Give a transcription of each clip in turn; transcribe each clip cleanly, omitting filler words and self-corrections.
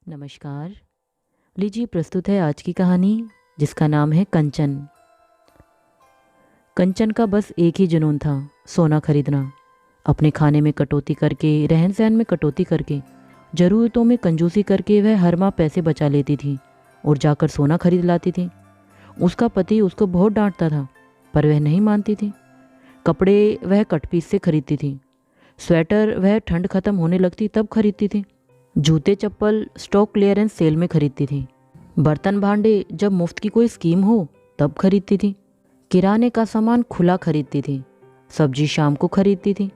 नमस्कार। लीजिए प्रस्तुत है आज की कहानी जिसका नाम है कंचन। कंचन का बस एक ही जुनून था, सोना खरीदना। अपने खाने में कटौती करके, रहन सहन में कटौती करके, ज़रूरतों में कंजूसी करके वह हर माह पैसे बचा लेती थी और जाकर सोना खरीद लाती थी। उसका पति उसको बहुत डांटता था पर वह नहीं मानती थी। कपड़े वह कटपीस से खरीदती थी, स्वेटर वह ठंड खत्म होने लगती तब खरीदती थी, जूते चप्पल स्टॉक क्लियरेंस सेल में खरीदती थी, बर्तन भांडे जब मुफ्त की कोई स्कीम हो तब खरीदती थी, किराने का सामान खुला खरीदती थी, सब्जी शाम को खरीदती थी,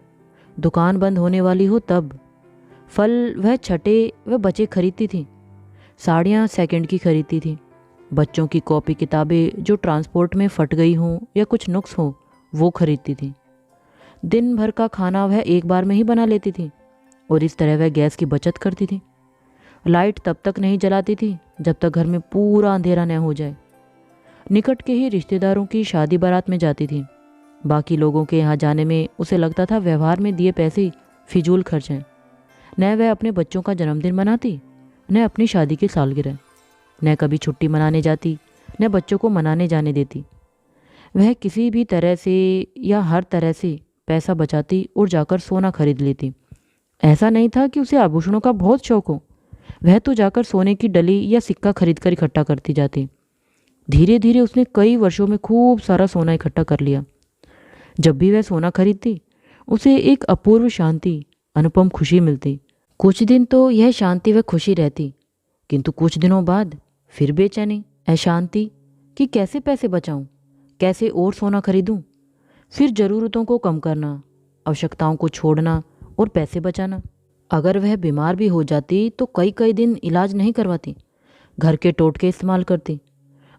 दुकान बंद होने वाली हो तब, फल वह छठे व बचे खरीदती थी, साड़ियाँ सेकंड की खरीदती थी, बच्चों की कॉपी किताबें जो ट्रांसपोर्ट में फट गई हों या कुछ नुक्स हो वो खरीदती थी। दिन भर का खाना वह एक बार में ही बना लेती थी और इस तरह वह गैस की बचत करती थी। लाइट तब तक नहीं जलाती थी जब तक घर में पूरा अंधेरा न हो जाए। निकट के ही रिश्तेदारों की शादी बारात में जाती थी। बाकी लोगों के यहाँ जाने में उसे लगता था व्यवहार में दिए पैसे फिजूल खर्च हैं। न वह अपने बच्चों का जन्मदिन मनाती, न अपनी शादी की सालगिरह, न कभी छुट्टी मनाने जाती, न बच्चों को मनाने जाने देती। वह किसी भी तरह से या हर तरह से पैसा बचाती और जाकर सोना खरीद लेती। ऐसा नहीं था कि उसे आभूषणों का बहुत शौक हो, वह तो जाकर सोने की डली या सिक्का खरीद कर इकट्ठा करती जाती। धीरे धीरे उसने कई वर्षों में खूब सारा सोना इकट्ठा कर लिया। जब भी वह सोना खरीदती उसे एक अपूर्व शांति, अनुपम खुशी मिलती। कुछ दिन तो यह शांति व खुशी रहती, किंतु कुछ दिनों बाद फिर बेचैनी, अशांति कि कैसे पैसे बचाऊं, कैसे और सोना खरीदूं। फिर ज़रूरतों को कम करना, आवश्यकताओं को छोड़ना और पैसे बचाना। अगर वह बीमार भी हो जाती तो कई कई दिन इलाज नहीं करवाती, घर के टोटके इस्तेमाल करती।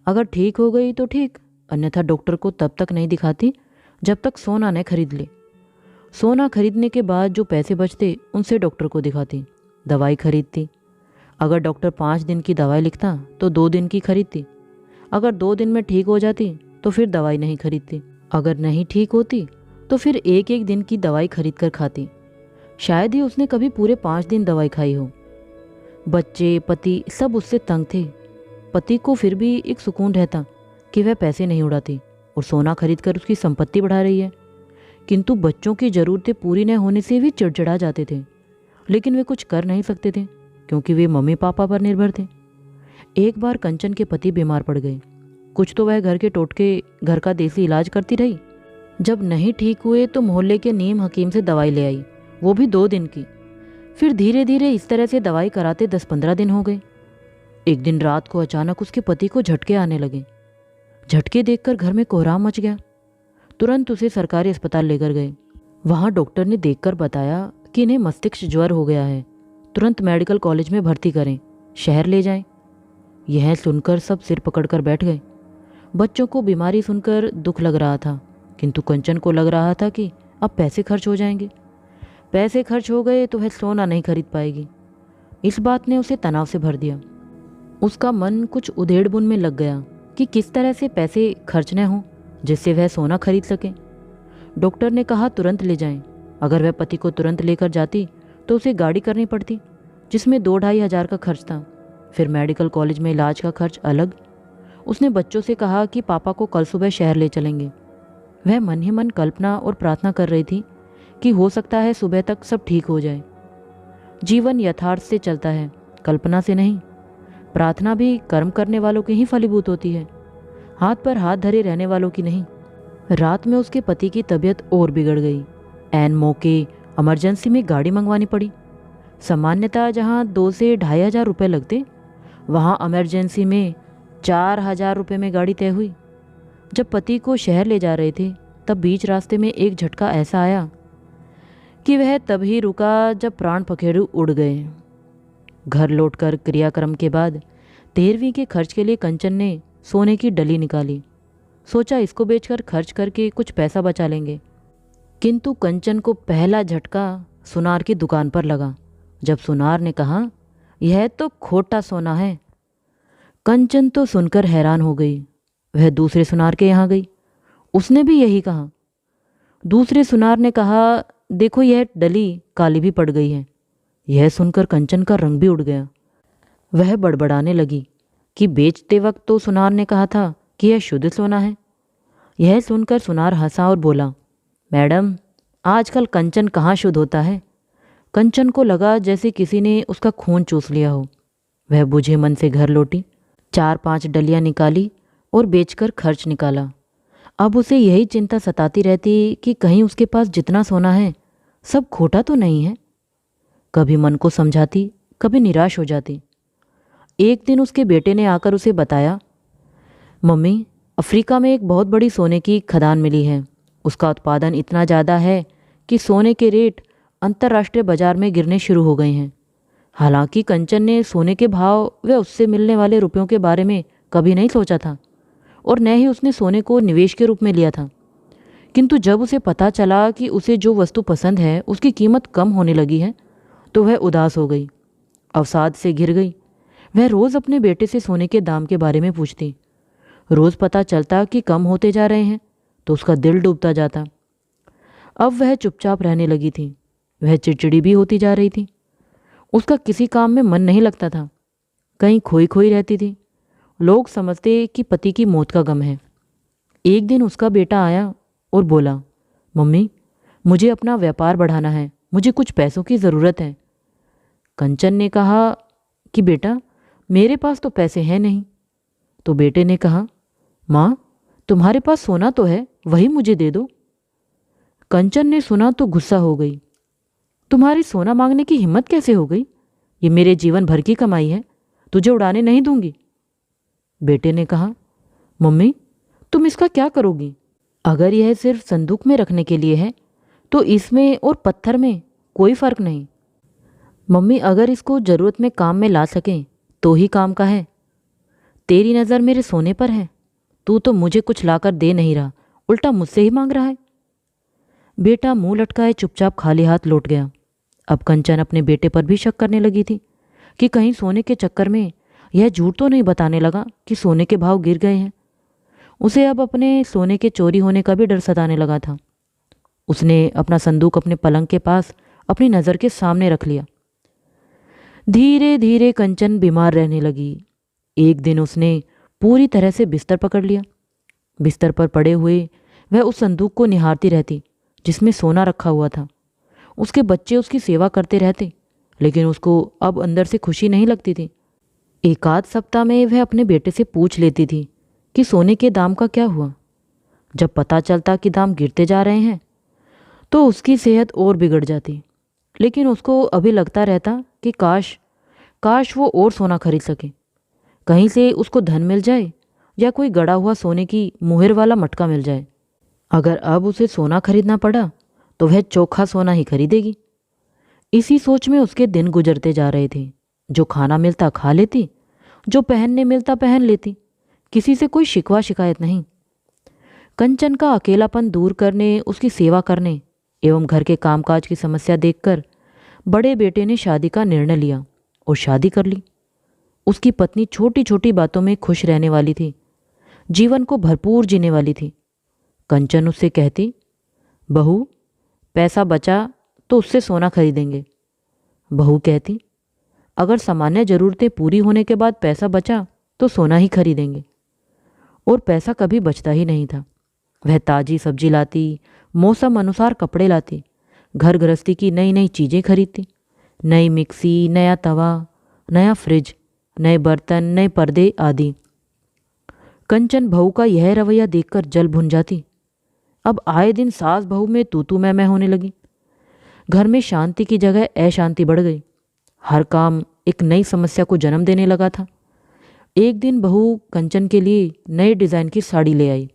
अगर ठीक हो गई तो ठीक, अन्यथा डॉक्टर को तब तक नहीं दिखाती जब तक सोना न खरीद ले। सोना खरीदने के बाद जो पैसे बचते उनसे डॉक्टर को दिखाती, दवाई खरीदती। अगर डॉक्टर 5 दिन की दवाई लिखता तो 2 दिन की खरीदती। अगर 2 दिन में ठीक हो जाती तो फिर दवाई नहीं खरीदती। अगर नहीं ठीक होती तो फिर एक एक दिन की दवाई खरीद कर खाती। शायद ही उसने कभी पूरे 5 दिन दवाई खाई हो। बच्चे, पति सब उससे तंग थे। पति को फिर भी एक सुकून रहता कि वह पैसे नहीं उड़ाती और सोना खरीद कर उसकी संपत्ति बढ़ा रही है। किंतु बच्चों की ज़रूरतें पूरी न होने से भी चिड़चिड़ा जाते थे, लेकिन वे कुछ कर नहीं सकते थे क्योंकि वे मम्मी पापा पर निर्भर थे। एक बार कंचन के पति बीमार पड़ गए। कुछ तो वह घर के टोटके, घर का देसी इलाज करती रही। जब नहीं ठीक हुए तो मोहल्ले के नीम हकीम से दवाई ले आई, वो भी 2 दिन की। फिर धीरे धीरे इस तरह से दवाई कराते 10-15 दिन हो गए। एक दिन रात को अचानक उसके पति को झटके आने लगे। झटके देखकर घर में कोहराम मच गया। तुरंत उसे सरकारी अस्पताल लेकर गए। वहाँ डॉक्टर ने देखकर बताया कि इन्हें मस्तिष्क ज्वर हो गया है, तुरंत मेडिकल कॉलेज में भर्ती करें, शहर ले जाएं। यह सुनकर सब सिर पकड़कर बैठ गए। बच्चों को बीमारी सुनकर दुख लग रहा था, किंतु कंचन को लग रहा था कि अब पैसे खर्च हो जाएंगे। पैसे खर्च हो गए तो वह सोना नहीं खरीद पाएगी। इस बात ने उसे तनाव से भर दिया। उसका मन कुछ उधेड़-बुन में लग गया कि किस तरह से पैसे खर्च न हों जिससे वह सोना खरीद सके। डॉक्टर ने कहा तुरंत ले जाएं। अगर वह पति को तुरंत लेकर जाती तो उसे गाड़ी करनी पड़ती जिसमें 2-2.5 हज़ार का खर्च था। फिर मेडिकल कॉलेज में इलाज का खर्च अलग। उसने बच्चों से कहा कि पापा को कल सुबह शहर ले चलेंगे। वह मन ही मन कल्पना और प्रार्थना कर रही थी कि हो सकता है सुबह तक सब ठीक हो जाए। जीवन यथार्थ से चलता है, कल्पना से नहीं। प्रार्थना भी कर्म करने वालों की ही फलीभूत होती है, हाथ पर हाथ धरे रहने वालों की नहीं। रात में उसके पति की तबीयत और बिगड़ गई। ऐन मौके इमरजेंसी में गाड़ी मंगवानी पड़ी। सामान्यतः जहाँ 2 से 2.5 हज़ार रुपये लगते, वहाँ इमरजेंसी में 4,000 रुपये में गाड़ी तय हुई। जब पति को शहर ले जा रहे थे तब बीच रास्ते में एक झटका ऐसा आया कि वह तभी रुका जब प्राण पखेरु उड़ गए। घर लौटकर क्रियाक्रम के बाद 13वीं के खर्च के लिए कंचन ने सोने की डली निकाली। सोचा इसको बेचकर खर्च करके कुछ पैसा बचा लेंगे। किंतु कंचन को पहला झटका सुनार की दुकान पर लगा। जब सुनार ने कहा यह तो खोटा सोना है। कंचन तो सुनकर हैरान हो गई। वह दूसरे सुनार के यहाँ गई, उसने भी यही कहा। दूसरे सुनार ने कहा देखो यह डली काली भी पड़ गई है। यह सुनकर कंचन का रंग भी उड़ गया। वह बड़बड़ाने लगी कि बेचते वक्त तो सुनार ने कहा था कि यह शुद्ध सोना है। यह सुनकर सुनार हंसा और बोला, मैडम, आजकल कंचन कहाँ शुद्ध होता है। कंचन को लगा जैसे किसी ने उसका खून चूस लिया हो। वह बुझे मन से घर लौटी, 4-5 डलियां निकाली और बेचकर खर्च निकाला। अब उसे यही चिंता सताती रहती कि कहीं उसके पास जितना सोना है सब खोटा तो नहीं है। कभी मन को समझाती, कभी निराश हो जाती। एक दिन उसके बेटे ने आकर उसे बताया, मम्मी, अफ्रीका में एक बहुत बड़ी सोने की खदान मिली है। उसका उत्पादन इतना ज़्यादा है कि सोने के रेट अंतर्राष्ट्रीय बाजार में गिरने शुरू हो गए हैं। हालांकि कंचन ने सोने के भाव व उससे मिलने वाले रुपयों के बारे में कभी नहीं सोचा था और न ही उसने सोने को निवेश के रूप में लिया था। किंतु जब उसे पता चला कि उसे जो वस्तु पसंद है उसकी कीमत कम होने लगी है तो वह उदास हो गई, अवसाद से घिर गई। वह रोज़ अपने बेटे से सोने के दाम के बारे में पूछती। रोज़ पता चलता कि कम होते जा रहे हैं तो उसका दिल डूबता जाता। अब वह चुपचाप रहने लगी थी। वह चिड़चिड़ी भी होती जा रही थी। उसका किसी काम में मन नहीं लगता था, कहीं खोई खोई रहती थी। लोग समझते कि पति की मौत का गम है। एक दिन उसका बेटा आया और बोला, मम्मी, मुझे अपना व्यापार बढ़ाना है, मुझे कुछ पैसों की ज़रूरत है। कंचन ने कहा कि बेटा, मेरे पास तो पैसे हैं नहीं। तो बेटे ने कहा, माँ, तुम्हारे पास सोना तो है, वही मुझे दे दो। कंचन ने सुना तो गुस्सा हो गई। तुम्हारी सोना मांगने की हिम्मत कैसे हो गई? ये मेरे जीवन भर की कमाई है, तुझे उड़ाने नहीं दूंगी। बेटे ने कहा, मम्मी, तुम इसका क्या करोगी? अगर यह सिर्फ संदूक में रखने के लिए है तो इसमें और पत्थर में कोई फर्क नहीं। मम्मी, अगर इसको ज़रूरत में काम में ला सकें तो ही काम का है। तेरी नज़र मेरे सोने पर है। तू तो मुझे कुछ लाकर दे नहीं रहा, उल्टा मुझसे ही मांग रहा है। बेटा मुंह लटकाए चुपचाप खाली हाथ लौट गया। अब कंचन अपने बेटे पर भी शक करने लगी थी कि कहीं सोने के चक्कर में यह झूठ तो नहीं बताने लगा कि सोने के भाव गिर गए हैं। उसे अब अपने सोने के चोरी होने का भी डर सताने लगा था। उसने अपना संदूक अपने पलंग के पास अपनी नज़र के सामने रख लिया। धीरे धीरे कंचन बीमार रहने लगी। एक दिन उसने पूरी तरह से बिस्तर पकड़ लिया। बिस्तर पर पड़े हुए वह उस संदूक को निहारती रहती जिसमें सोना रखा हुआ था। उसके बच्चे उसकी सेवा करते रहते, लेकिन उसको अब अंदर से खुशी नहीं लगती थी। एक आध सप्ताह में वह अपने बेटे से पूछ लेती थी कि सोने के दाम का क्या हुआ। जब पता चलता कि दाम गिरते जा रहे हैं तो उसकी सेहत और बिगड़ जाती। लेकिन उसको अभी लगता रहता कि काश काश वो और सोना खरीद सके। कहीं से उसको धन मिल जाए या कोई गड़ा हुआ सोने की मुहर वाला मटका मिल जाए। अगर अब उसे सोना खरीदना पड़ा तो वह चोखा सोना ही खरीदेगी। इसी सोच में उसके दिन गुजरते जा रहे थे। जो खाना मिलता खा लेती, जो पहनने मिलता पहन लेती, किसी से कोई शिकवा शिकायत नहीं। कंचन का अकेलापन दूर करने, उसकी सेवा करने एवं घर के कामकाज की समस्या देखकर बड़े बेटे ने शादी का निर्णय लिया और शादी कर ली। उसकी पत्नी छोटी छोटी बातों में खुश रहने वाली थी, जीवन को भरपूर जीने वाली थी। कंचन उससे कहती, बहू, पैसा बचा तो उससे सोना खरीदेंगे। बहू कहती, अगर सामान्य ज़रूरतें पूरी होने के बाद पैसा बचा तो सोना ही खरीदेंगे। और पैसा कभी बचता ही नहीं था। वह ताज़ी सब्जी लाती, मौसम अनुसार कपड़े लाती, घर गृहस्थी की नई नई चीज़ें खरीदती। नई मिक्सी, नया तवा, नया फ्रिज, नए बर्तन, नए पर्दे आदि। कंचन बहू का यह रवैया देखकर जल भुन जाती। अब आए दिन सास बहू में तू मैं होने लगी। घर में शांति की जगह अशांति बढ़ गई। हर काम एक नई समस्या को जन्म देने लगा था। एक दिन बहू कंचन के लिए नए डिज़ाइन की साड़ी ले आई।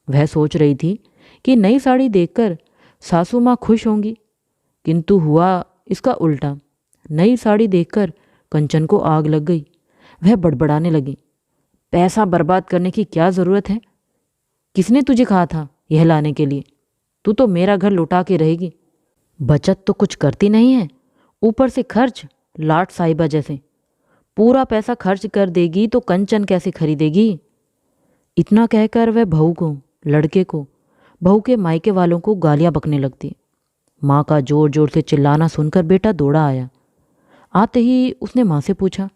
वह सोच रही थी कि नई साड़ी देखकर सासू माँ खुश होंगी, किंतु हुआ इसका उल्टा। नई साड़ी देखकर कंचन को आग लग गई। वह बड़बड़ाने लगी, पैसा बर्बाद करने की क्या ज़रूरत है? किसने तुझे कहा था यह लाने के लिए? तू तो मेरा घर लुटा के रहेगी। बचत तो कुछ करती नहीं है, ऊपर से खर्च लाट साहिबा जैसे। पूरा पैसा खर्च कर देगी तो कंचन कैसे खरीदेगी? इतना कहकर वह बहू को, लड़के को, बहू के मायके वालों को गालियां बकने लगती। माँ का जोर जोर से चिल्लाना सुनकर बेटा दौड़ा आया। आते ही उसने माँ से पूछा,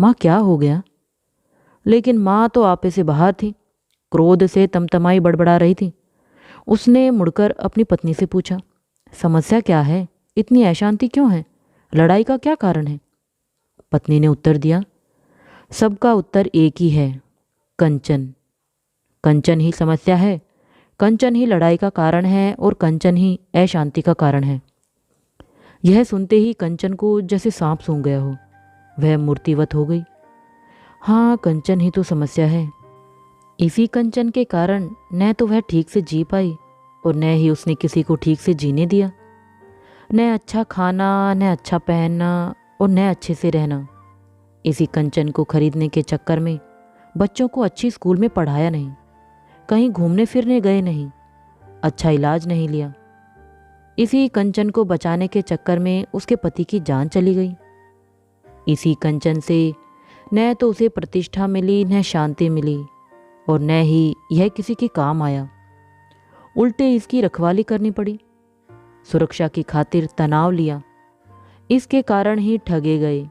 माँ क्या हो गया? लेकिन माँ तो आपे से बाहर थी, क्रोध से तमतमाई बड़बड़ा रही थी। उसने मुड़कर अपनी पत्नी से पूछा, समस्या क्या है? इतनी अशांति क्यों है? लड़ाई का क्या कारण है? पत्नी ने उत्तर दिया, सबका उत्तर एक ही है, कंचन। कंचन ही समस्या है, कंचन ही लड़ाई का कारण है और कंचन ही अशांति का कारण है। यह सुनते ही कंचन को जैसे सांप सूंघ गया हो। वह मूर्तिवत हो गई। हाँ, कंचन ही तो समस्या है। इसी कंचन के कारण न तो वह ठीक से जी पाई और न ही उसने किसी को ठीक से जीने दिया। न अच्छा खाना, न अच्छा पहनना और न अच्छे से रहना। इसी कंचन को खरीदने के चक्कर में बच्चों को अच्छी स्कूल में पढ़ाया नहीं, कहीं घूमने फिरने गए नहीं, अच्छा इलाज नहीं लिया। इसी कंचन को बचाने के चक्कर में उसके पति की जान चली गई। इसी कंचन से न तो उसे प्रतिष्ठा मिली, न शांति मिली और न ही यह किसी के काम आया। उल्टे इसकी रखवाली करनी पड़ी, सुरक्षा की खातिर तनाव लिया, इसके कारण ही ठगे गए।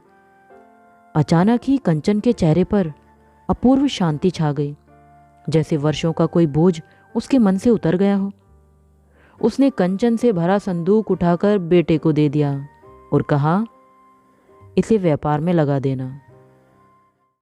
अचानक ही कंचन के चेहरे पर अपूर्व शांति छा गई, जैसे वर्षों का कोई बोझ उसके मन से उतर गया हो। उसने कंचन से भरा संदूक उठाकर बेटे को दे दिया और कहा, इसे व्यापार में लगा देना।